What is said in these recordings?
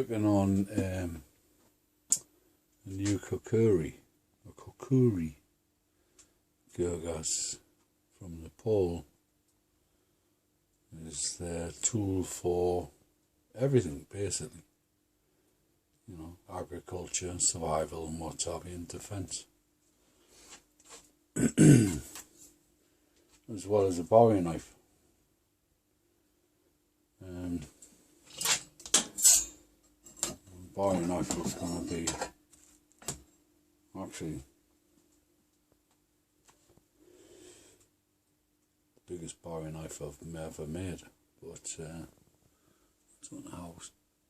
working on a new kokiri Gurgas from Nepal. Is their tool for everything, basically. You know, agriculture, survival, and what have you, and defence. As well as a Bowie knife. Bowie knife is going to be actually the biggest Bowie knife I've ever made, but I don't know how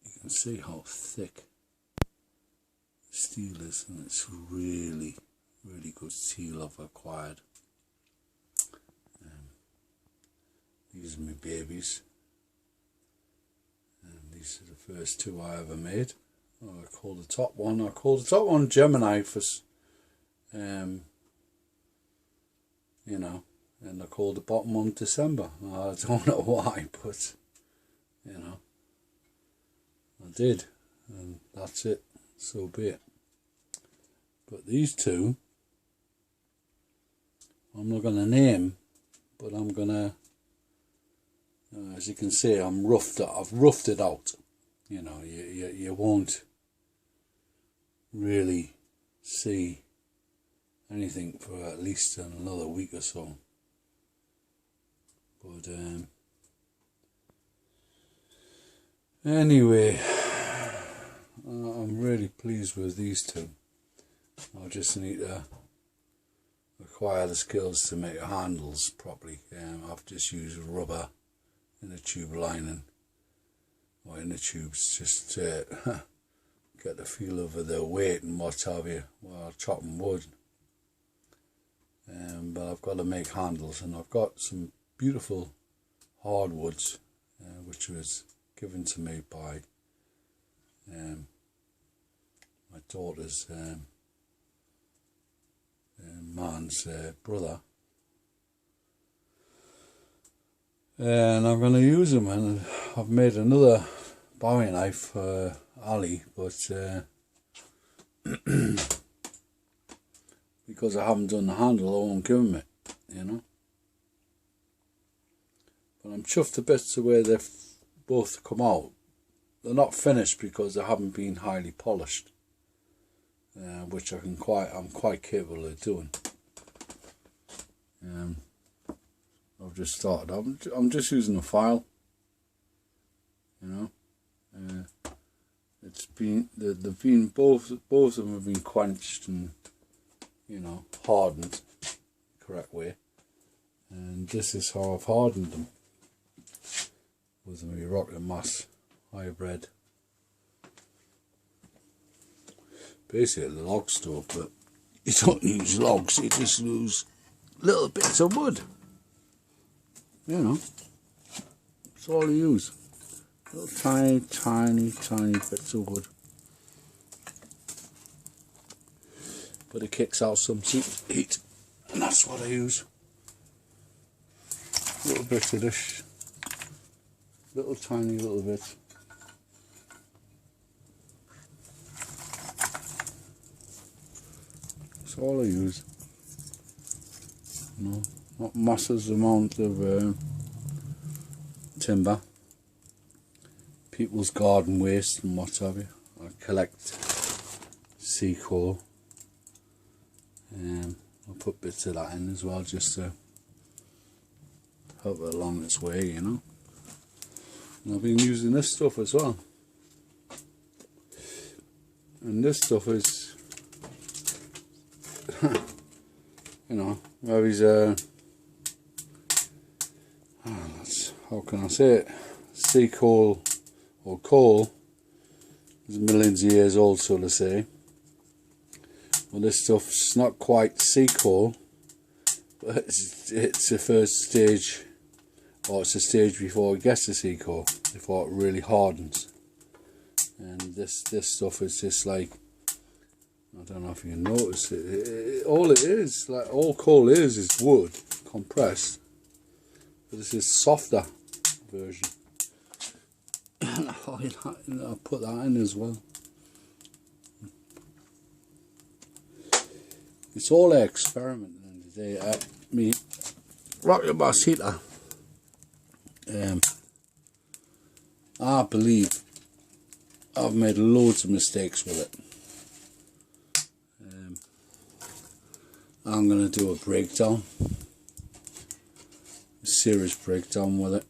you can see how thick the steel is, and it's really good steel I've acquired. These are my babies, and these are the first two I ever made. I call the top one Gemini for you know, and I called the bottom one December. I don't know why, but you know, I did, and that's it, so be it. But these two I'm not going to name, but I'm going to, as you can see, I've roughed it out. You know, you won't really see anything for at least another week or so. But anyway, I'm really pleased with these two. I just need to acquire the skills to make handles properly. I've just used rubber in the tube lining, or in the tubes, just to get the feel of the weight and what have you while chopping wood. But I've got to make handles, and I've got some beautiful hardwoods which was given to me by my daughter's man's brother, and I'm going to use them. And I've made another Bowie knife for Ali, but because I haven't done the handle, I won't give him it, you know. But I'm chuffed to bits the way they've both come out. They're not finished because they haven't been highly polished, which I'm quite capable of doing. I've just started. I'm just using a file, you know. It's been they've been both of them have been quenched and, you know, hardened the correct way, and this is how I've hardened them with my Rocket Mass hybrid. Basically log stove, but you don't use logs, you just use little bits of wood, you know. That's all you use, little tiny bits of wood, but it kicks out some heat, and that's what I use. Little bits of this, tiny little bits. That's all I use. No, not massive amount of timber, people's garden waste and what have you. I collect sea coal, and I'll put bits of that in as well, just to help it along its way, you know. And I've been using this stuff as well, and this stuff is you know, Ravi's how can I say it, sea coal or coal is millions of years old, so to say. Well, this stuff's not quite sea coal, but it's the first stage, or it's a stage before it gets to sea coal, before it really hardens. And this stuff is just like, I don't know if you can notice it. All it is, like all coal is wood compressed. But this is softer version. Oh, I'll put that in as well. It's all an experiment at the end of the day. Me rocket boss heater. I believe I've made loads of mistakes with it. I'm going to do a breakdown, a serious breakdown with it.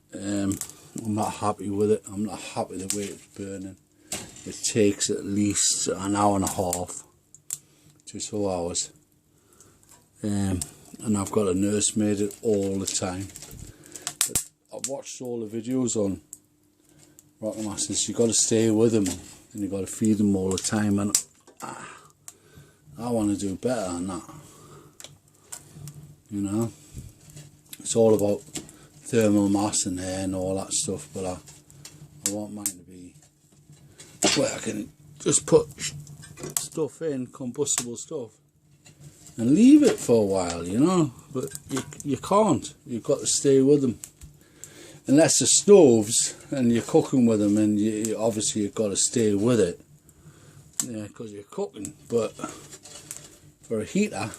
I'm not happy with it. I'm not happy the way it's burning. It takes at least an hour and a half to 2 hours. And I've got a nursemaid it all the time. But I've watched all the videos on Rocket Masters. You've got to stay with them and you've got to feed them all the time, and I want to do better than that. You know, it's all about thermal mass and air and all that stuff, but I want mine to be where I can just put stuff in, combustible stuff, and leave it for a while, you know. But you can't. You've got to stay with them. Unless the stoves and you're cooking with them, and obviously you've got to stay with it, yeah, because you're cooking. But for a heater,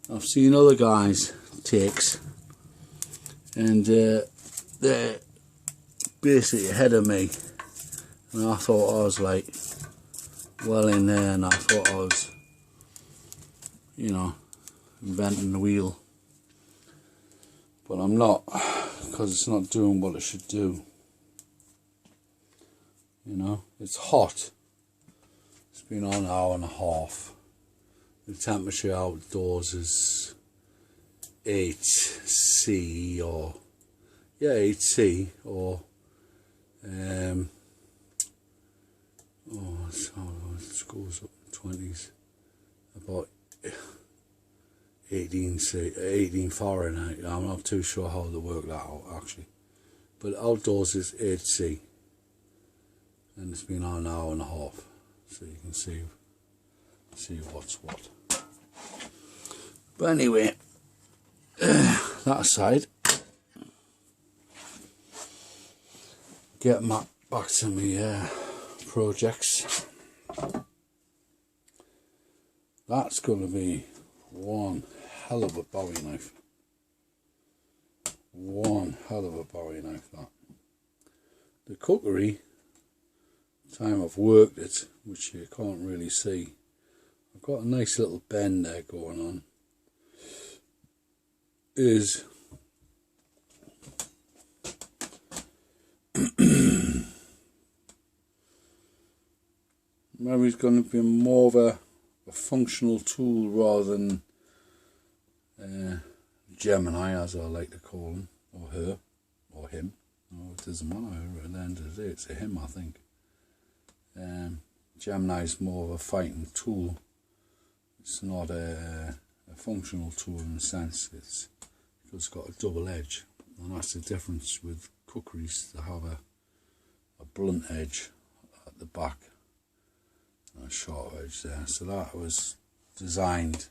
I've seen other guys takes, and they're basically ahead of me, and I thought I was like well in there, and I thought I was, you know, inventing the wheel, but I'm not, because it's not doing what it should do. You know, it's hot. It's been on an hour and a half. The temperature outdoors is 8C or 8C or it goes up in 20s, about 18 Fahrenheit. I'm not too sure how they work that out actually, but outdoors is 8C, and it's been on an hour and a half, so you can see what's what. But anyway, that aside, get back to my projects. That's going to be one hell of a Bowie knife. One hell of a Bowie knife, that. The cookery, time I've worked it, which you can't really see, I've got a nice little bend there going on, is maybe it's going to be more of a functional tool rather than Gemini, as I like to call him, or her, or him. No, it doesn't matter. At the end of the day, it's a him, I think. Gemini is more of a fighting tool. It's not a functional tool in a sense. It's got a double edge, and that's the difference with cookeries. They have a blunt edge at the back and a sharp edge there. So that was designed